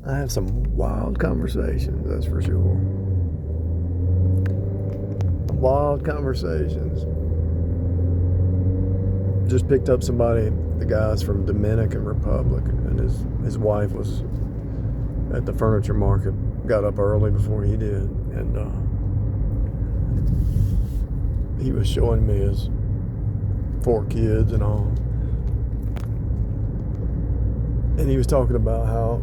I have some wild conversations, that's for sure. Wild conversations. Just picked up somebody, the guy's from Dominican Republic, and his wife was at the furniture market, got up early before he did, and he was showing me his 4 kids and all. And he was talking about how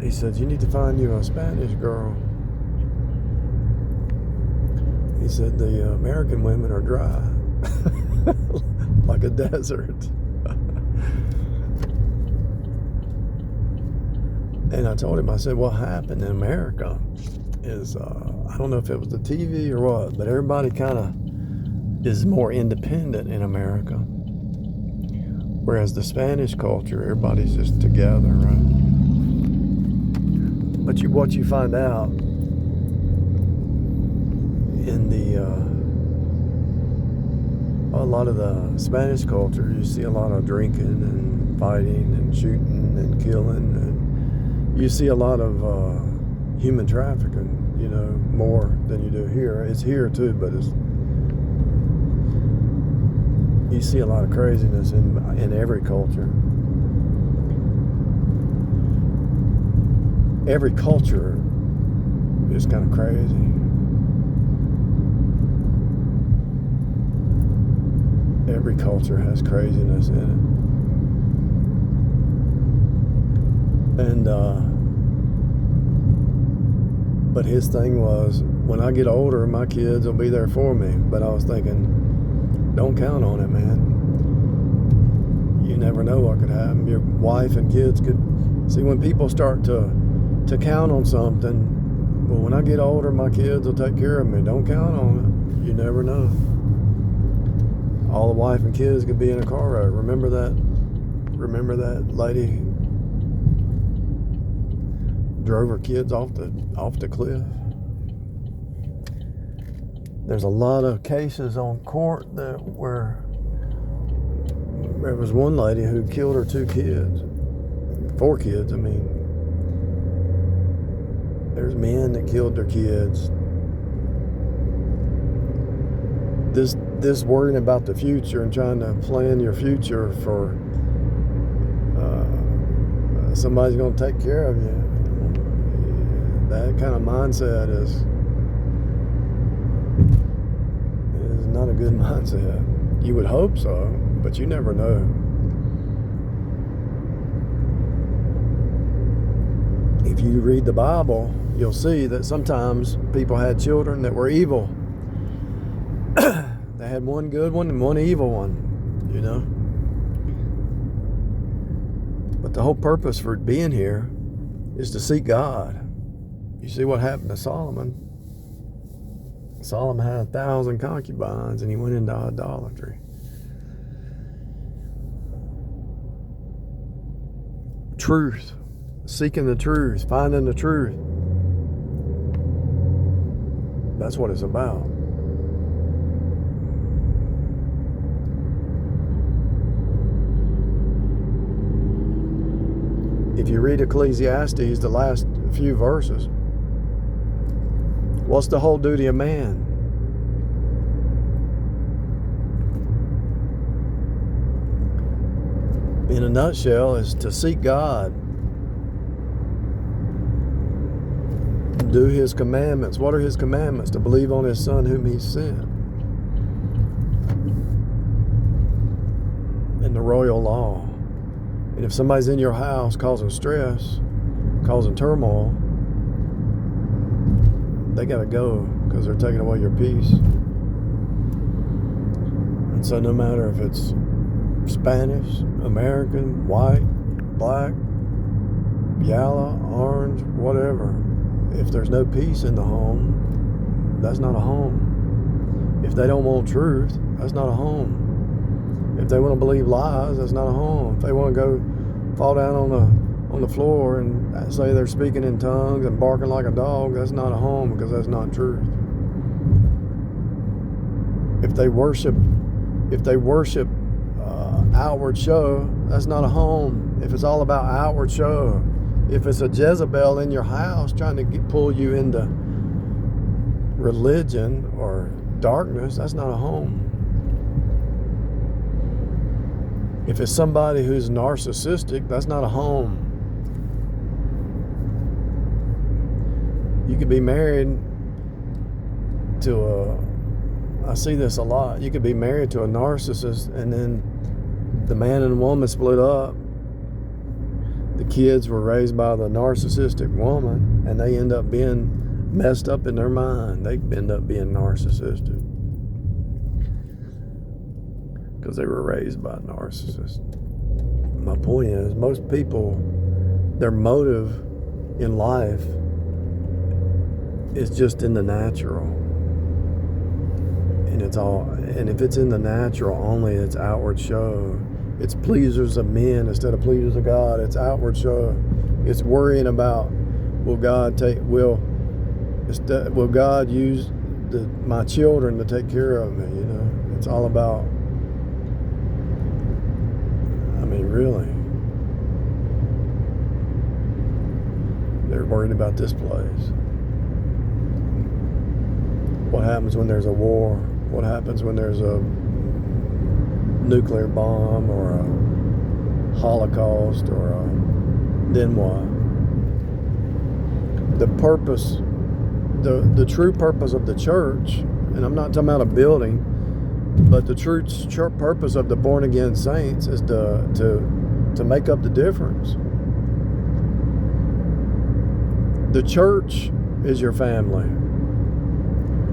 he said, you need to find you a Spanish girl. He said, the American women are dry, like a desert. And I told him, I said, what happened in America is, I don't know if it was the TV or what, but everybody kind of is more independent in America. Whereas the Spanish culture, everybody's just together, right? But what you find out in a lot of the Spanish culture, you see a lot of drinking and fighting and shooting and killing, and you see a lot of human trafficking, more than you do here. It's here too, but you see a lot of craziness in every culture. Every culture is kind of crazy. Every culture has craziness in it. And but his thing was, when I get older, my kids will be there for me. But I was thinking, don't count on it, man. You never know what could happen. Your wife and kids could see, when people start to count on something. Well, when I get older, my kids will take care of me. Don't count on it. You never know. All the wife and kids could be in a car wreck. Remember that lady drove her kids off the cliff? There's a lot of cases on court where there was one lady who killed her 4 kids, I mean. There's men that killed their kids. This worrying about the future and trying to plan your future for somebody's going to take care of you. That kind of mindset is not a good mindset. You would hope so, but you never know. If you read the Bible, you'll see that sometimes people had children that were evil. They had one good one and one evil one, But the whole purpose for being here is to seek God. You see what happened to Solomon? Solomon had 1,000 concubines and he went into idolatry. Truth. Seeking the truth. Finding the truth. That's what it's about. If you read Ecclesiastes, the last few verses, what's the whole duty of man? In a nutshell, is to seek God. Do His commandments. What are His commandments? To believe on His Son whom He sent. And the royal law. And if somebody's in your house causing stress, causing turmoil, they got to go because they're taking away your peace. And so no matter if it's Spanish, American, white, black, yellow, orange, whatever, if there's no peace in the home, that's not a home. If they don't want truth, that's not a home. If they want to believe lies, that's not a home. If they want to go fall down on the floor and say they're speaking in tongues and barking like a dog, that's not a home, because that's not truth. If they worship outward show, that's not a home. If it's all about outward show, if it's a Jezebel in your house trying to pull you into religion or darkness, that's not a home. If it's somebody who's narcissistic, that's not a home. You could be married to I see this a lot. You could be married to a narcissist, and then the man and woman split up. The kids were raised by the narcissistic woman, and they end up being messed up in their mind. They end up being narcissistic because they were raised by a narcissist. My point is, most people, their motive in life is just in the natural. And if it's in the natural only, it's outward show. It's pleasers of men instead of pleasers of God. It's outward show. It's worrying about, will God use my children to take care of me? You know, it's all about. I mean, really, they're worried about this place. What happens when there's a war? What happens when there's a nuclear bomb or a Holocaust then what? The purpose, the true purpose of the church, and I'm not talking about a building, but the true purpose of the born again saints is to make up the difference. The church is your family.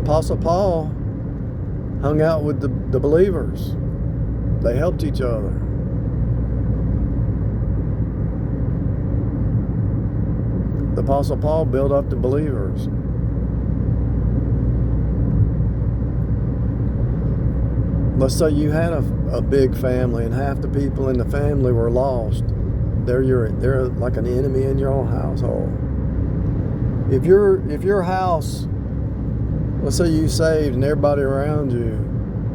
Apostle Paul hung out with the believers. They helped each other. The Apostle Paul built up the believers. Let's say you had a big family and half the people in the family were lost. They're like an enemy in your own household. If your house, let's say you saved and everybody around you,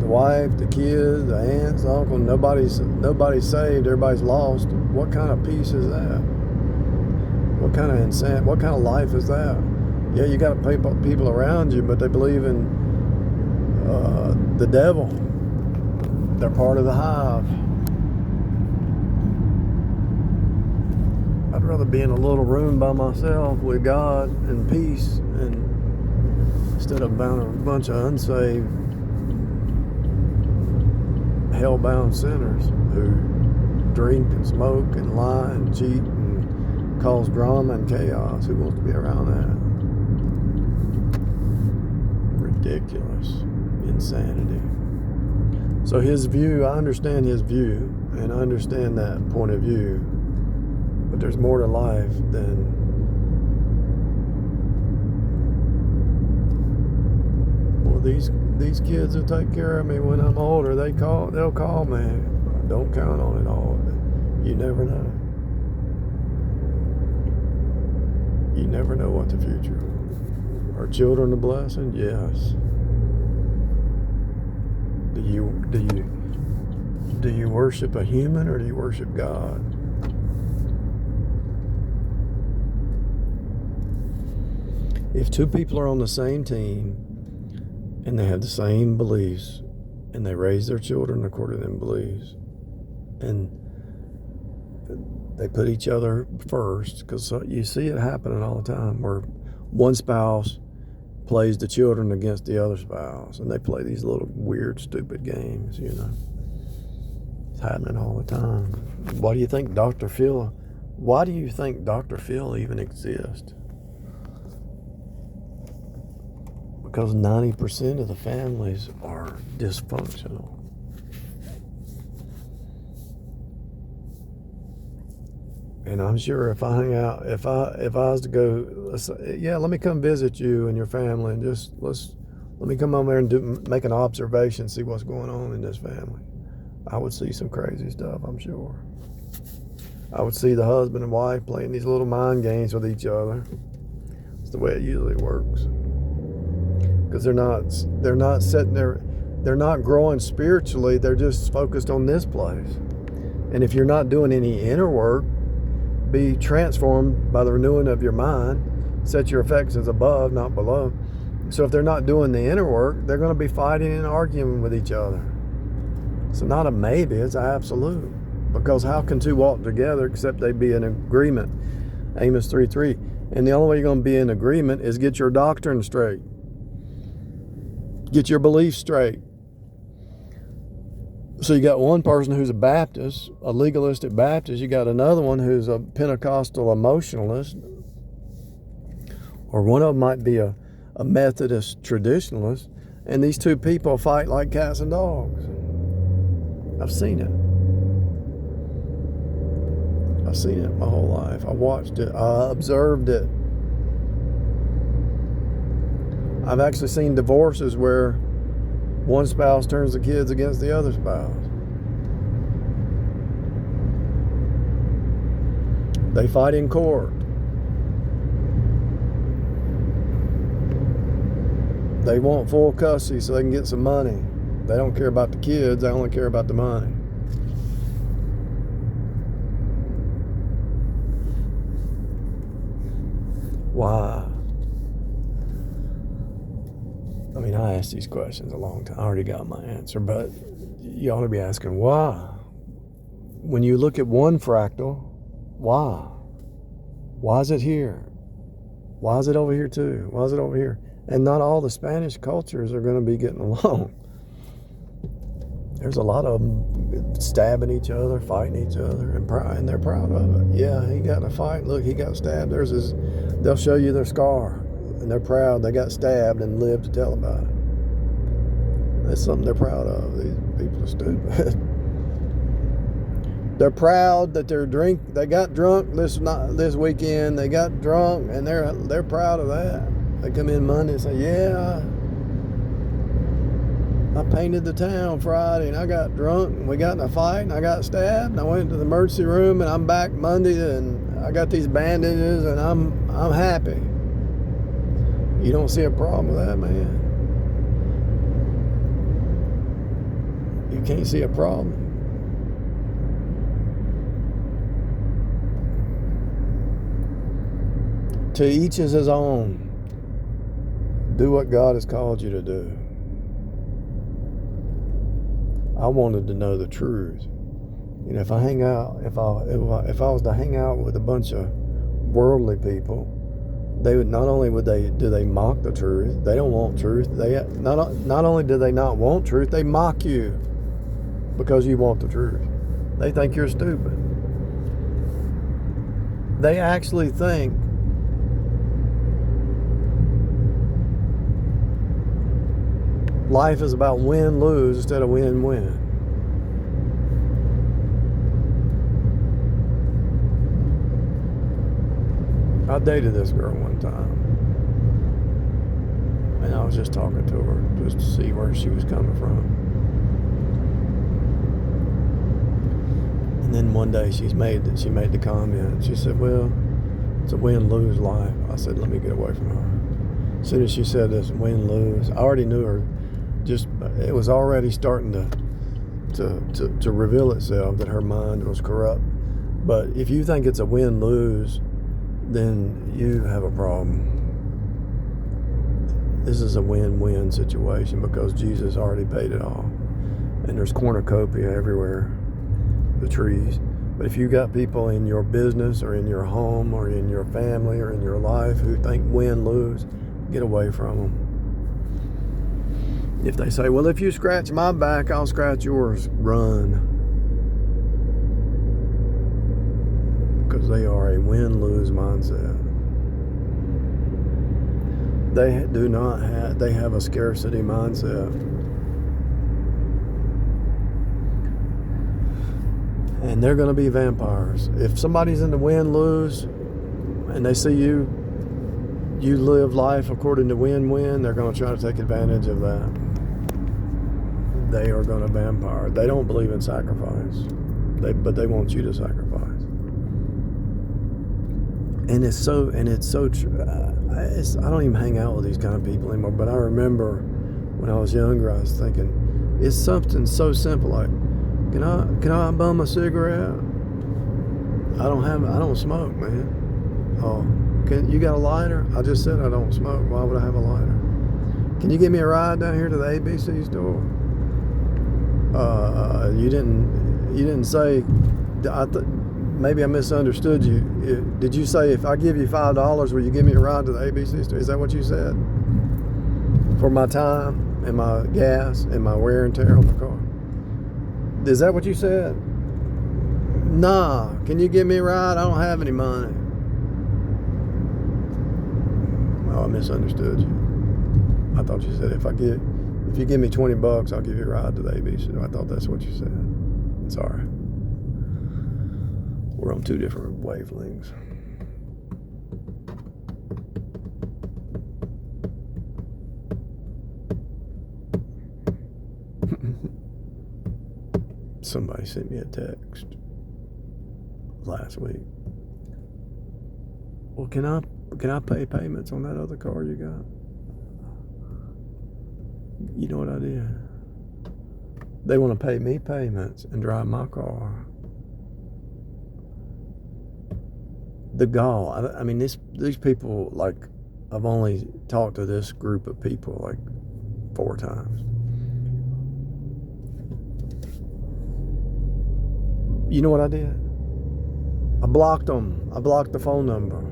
the wife, the kids, the aunts, the uncle, nobody's saved, everybody's lost. What kind of peace is that? What kind of life is that? Yeah, you got people around you, but they believe in the devil. They're part of the hive. I'd rather be in a little room by myself with God and peace, and instead of bound a bunch of unsaved, hell-bound sinners who drink and smoke and lie and cheat and cause drama and chaos. Who wants to be around that? Ridiculous. Insanity. So his view, I understand his view, and I understand that point of view, but there's more to life than these kids will take care of me when I'm older. They'll call me. Don't count on it all. You never know. You never know what the future. Are children a blessing? Yes. Do you worship a human or do you worship God? If two people are on the same team and they have the same beliefs and they raise their children according to them beliefs and they put each other first, because you see it happening all the time where one spouse plays the children against the other spouse, and they play these little weird, stupid games, you know. It's happening all the time. Why do you think Dr. Phil even exists? Because 90% of the families are dysfunctional. And I'm sure if I hang out, if I was to go, let me come visit you and your family, and just let me come over there and make an observation, see what's going on in this family. I would see some crazy stuff, I'm sure. I would see the husband and wife playing these little mind games with each other. It's the way it usually works. Because they're not sitting there. They're not growing spiritually. They're just focused on this place. And if you're not doing any inner work, be transformed by the renewing of your mind. Set your affections above, not below. So if they're not doing the inner work, they're going to be fighting and arguing with each other. It's not a maybe, it's an absolute. Because how can two walk together except they be in agreement? Amos 3:3. And the only way you're going to be in agreement is get your doctrine straight. Get your beliefs straight. So you got one person who's a Baptist, a legalistic Baptist. You got another one who's a Pentecostal emotionalist. Or one of them might be a Methodist traditionalist. And these two people fight like cats and dogs. I've seen it. I've seen it my whole life. I watched it. I observed it. I've actually seen divorces where one spouse turns the kids against the other spouse. They fight in court. They want full custody so they can get some money. They don't care about the kids. They only care about the money. Why? I mean, I asked these questions a long time. I already got my answer, but you ought to be asking why. When you look at one fractal, why? Why is it here? Why is it over here too? Why is it over here? And not all the Spanish cultures are going to be getting along. There's a lot of them stabbing each other, fighting each other, and they're proud of it. Yeah, he got in a fight. Look, he got stabbed. They'll show you their scar, and they're proud they got stabbed and lived to tell about it. That's something they're proud of. These people are stupid. They're proud that they got drunk this weekend. They got drunk, and they're proud of that. They come in Monday and say, yeah, I painted the town Friday and I got drunk and we got in a fight and I got stabbed and I went to the emergency room and I'm back Monday and I got these bandages and I'm happy. You don't see a problem with that, man. You can't see a problem. To each is his own. Do what God has called you to do. I wanted to know the truth. You know, if I was to hang out with a bunch of worldly people, they would do they mock the truth. They don't want truth. They not only do they not want truth, they mock you because you want the truth. They think you're stupid. They actually think life is about win-lose instead of win-win. I dated this girl one time. And I was just talking to her just to see where she was coming from. And then one day she made the comment. She said, well, it's a win-lose life. I said, let me get away from her. As soon as she said this, win-lose, I already knew her. It was already starting to reveal itself that her mind was corrupt. But if you think it's a win-lose, then you have a problem. This is a win-win situation because Jesus already paid it all. And there's cornucopia everywhere, the trees. But if you got people in your business or in your home or in your family or in your life who think win-lose, get away from them. If they say, well, if you scratch my back, I'll scratch yours, run. Because they are a win-lose mindset. They have a scarcity mindset. And they're going to be vampires. If somebody's in the win-lose and they see you live life according to win-win, they're going to try to take advantage of that. They are going to vampire. They don't believe in sacrifice, but they want you to sacrifice. And it's so true. I don't even hang out with these kind of people anymore. But I remember when I was younger, I was thinking, it's something so simple like, can I bum a cigarette? I don't smoke, man. Oh, you got a lighter? I just said I don't smoke. Why would I have a lighter? Can you give me a ride down here to the ABC store? You didn't say. Maybe I misunderstood you. Did you say if I give you $5, will you give me a ride to the ABC store? Is that what you said? For my time and my gas and my wear and tear on the car. Is that what you said? Nah. Can you give me a ride? I don't have any money. Oh, I misunderstood you. I thought you said if you give me $20, I'll give you a ride to the ABC store. I thought that's what you said. Sorry. We're on two different wavelengths. Somebody sent me a text last week. Well, can I pay payments on that other car you got? You know what I did? They want to pay me payments and drive my car. The gall. I mean, these people, like, I've only talked to this group of people like 4 times. You know what I did? I blocked them. I blocked the phone number.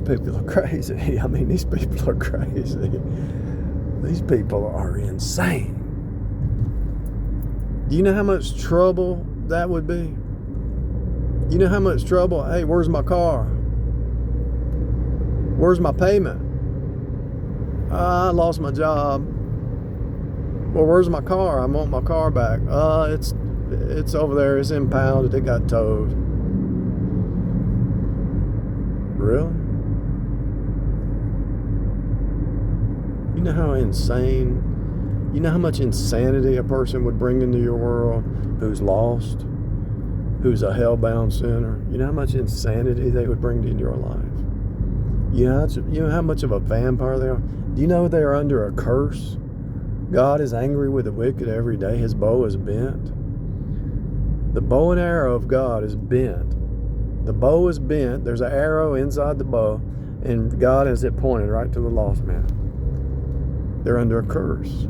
People are crazy. I mean, these people are crazy. These people are insane. Do you know how much trouble that would be? You know how much trouble? Hey, where's my car? Where's my payment? I lost my job. Well, where's my car? I want my car back. It's over there. It's impounded. It got towed. Really? You know how insane, you know how much insanity a person would bring into your world who's lost, who's a hellbound sinner? You know how much insanity they would bring into your life? You know how much of a vampire they are? Do you know they are under a curse? God is angry with the wicked every day. His bow is bent. The bow and arrow of God is bent. The bow is bent. There's an arrow inside the bow, and God has it pointed right to the lost man. They're under a curse.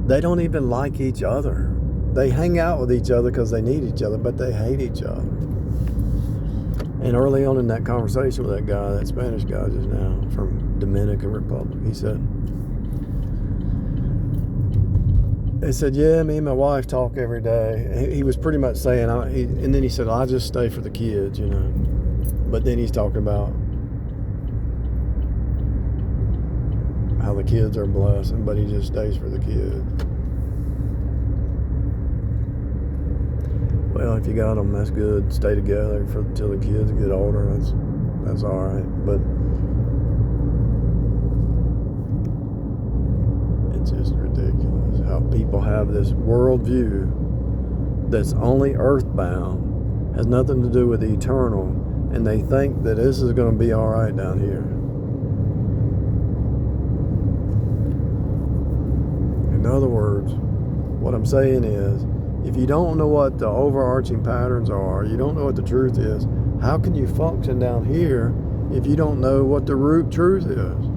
They don't even like each other. They hang out with each other because they need each other, but they hate each other. And early on in that conversation with that guy, that Spanish guy just now from Dominican Republic, he said, yeah, me and my wife talk every day. He was pretty much saying, and then he said, I just stay for the kids, you know. But then he's talking about how the kids are blessed, but he just stays for the kids. Well, if you got them, that's good. Stay together till the kids get older. That's all right. But it's just ridiculous how people have this worldview that's only earthbound, has nothing to do with the eternal, and they think that this is going to be all right down here. In other words, what I'm saying is, if you don't know what the overarching patterns are, you don't know what the truth is, how can you function down here if you don't know what the root truth is?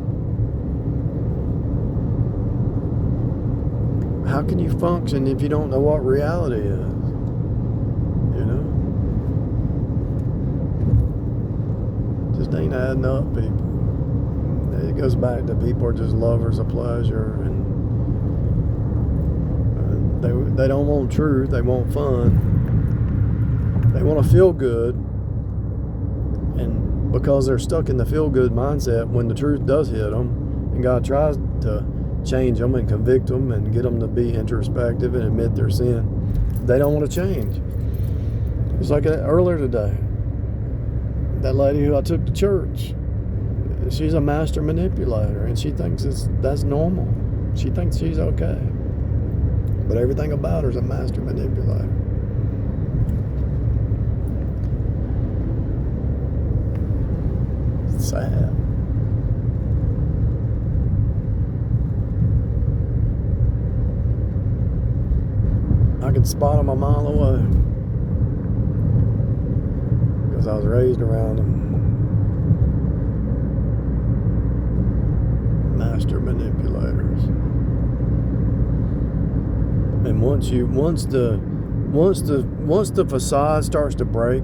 How can you function if you don't know what reality is? You know? Just ain't adding up, people. It goes back to people are just lovers of pleasure, and they don't want truth, they want fun. They want to feel good. And because they're stuck in the feel-good mindset, when the truth does hit them, and God tries to change them and convict them and get them to be introspective and admit their sin, they don't want to change. It's like earlier today, that lady who I took to church, she's a master manipulator, and she thinks that's normal. She thinks she's okay. But everything about her is a master manipulator. It's sad. can spot them a mile away. Because I was raised around them. Master manipulators. And once the facade starts to break,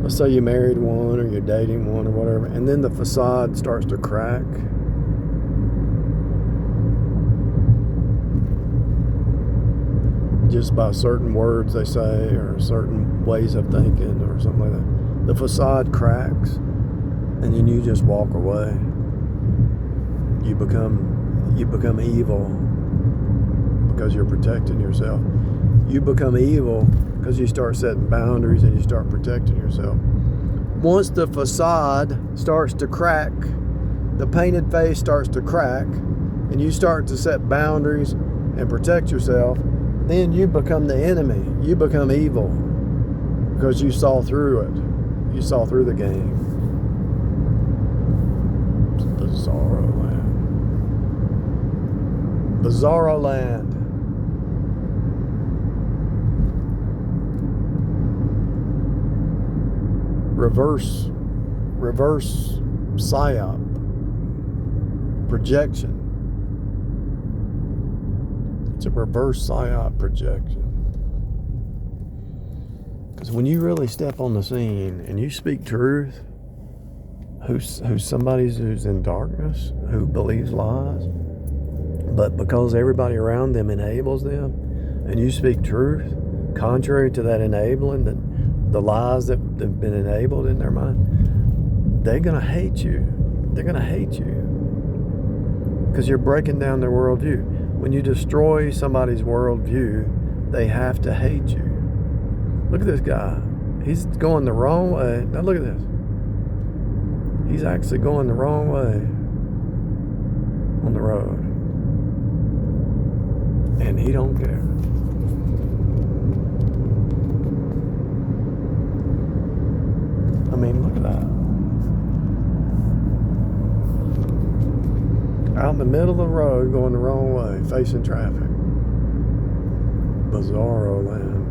let's say you married one or you're dating one or whatever, and then the facade starts to crack, just by certain words they say or certain ways of thinking or something like that, the facade cracks, and then you just walk away. You become evil because you're protecting yourself. You become evil because you start setting boundaries and you start protecting yourself. Once the facade starts to crack, the painted face starts to crack, and you start to set boundaries and protect yourself, then you become the enemy. You become evil because you saw through it. You saw through the game. Bizarro land. Bizarro land. Reverse psyop. Projection. It's a reverse psyop projection. Because when you really step on the scene and you speak truth, who's in darkness, who believes lies, but because everybody around them enables them, and you speak truth, contrary to that enabling, that the lies that have been enabled in their mind, they're going to hate you. They're going to hate you because you're breaking down their worldview. When you destroy somebody's worldview, they have to hate you. Look at this guy. He's going the wrong way. Now look at this. He's actually going the wrong way on the road. And he don't care. I mean, look at that. Out in the middle of the road, going the wrong way, facing traffic. Bizarro land.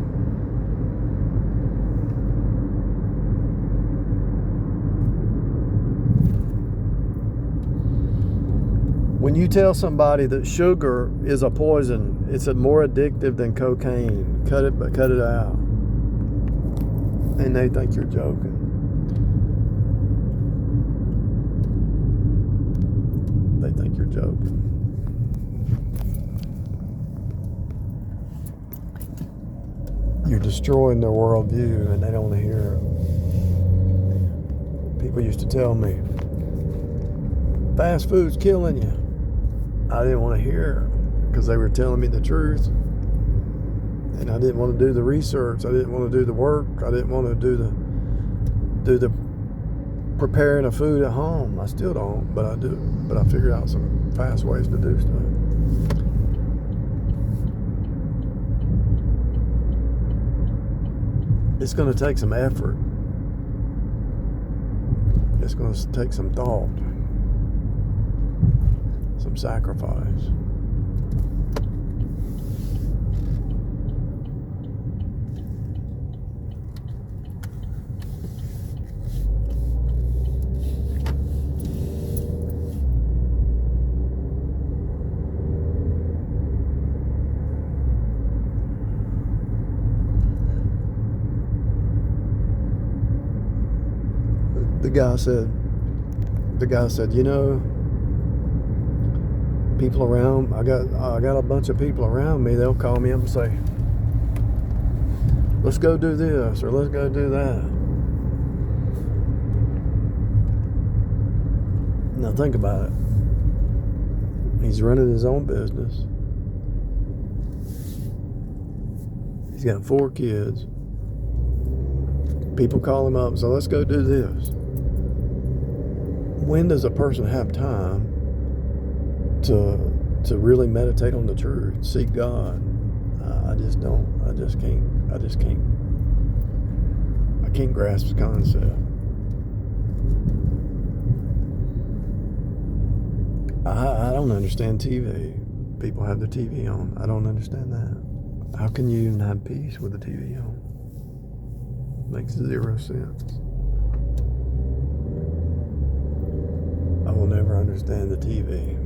When you tell somebody that sugar is a poison, it's more addictive than cocaine, cut it out. And they think you're joking. They think you're joking. You're destroying their worldview and they don't want to hear it. People used to tell me, fast food's killing you. I didn't want to hear it because they were telling me the truth. And I didn't want to do the research. I didn't want to do the work. I didn't want to do the preparing of food at home. I still don't, but I do. But I figured out some fast ways to do stuff. It's going to take some effort. It's going to take some thought, some sacrifice. The guy said, you know, people around, I got a bunch of people around me, they'll call me up and say, let's go do this or let's go do that. Now think about it. He's running his own business. He's got 4 kids. People call him up and say, let's go do this. When does a person have time to really meditate on the truth, seek God? I just don't. I can't grasp the concept. I don't understand TV. people have the TV on. I don't understand that. How can you even have peace with the TV on? Makes 0 sense. I will never understand the TV.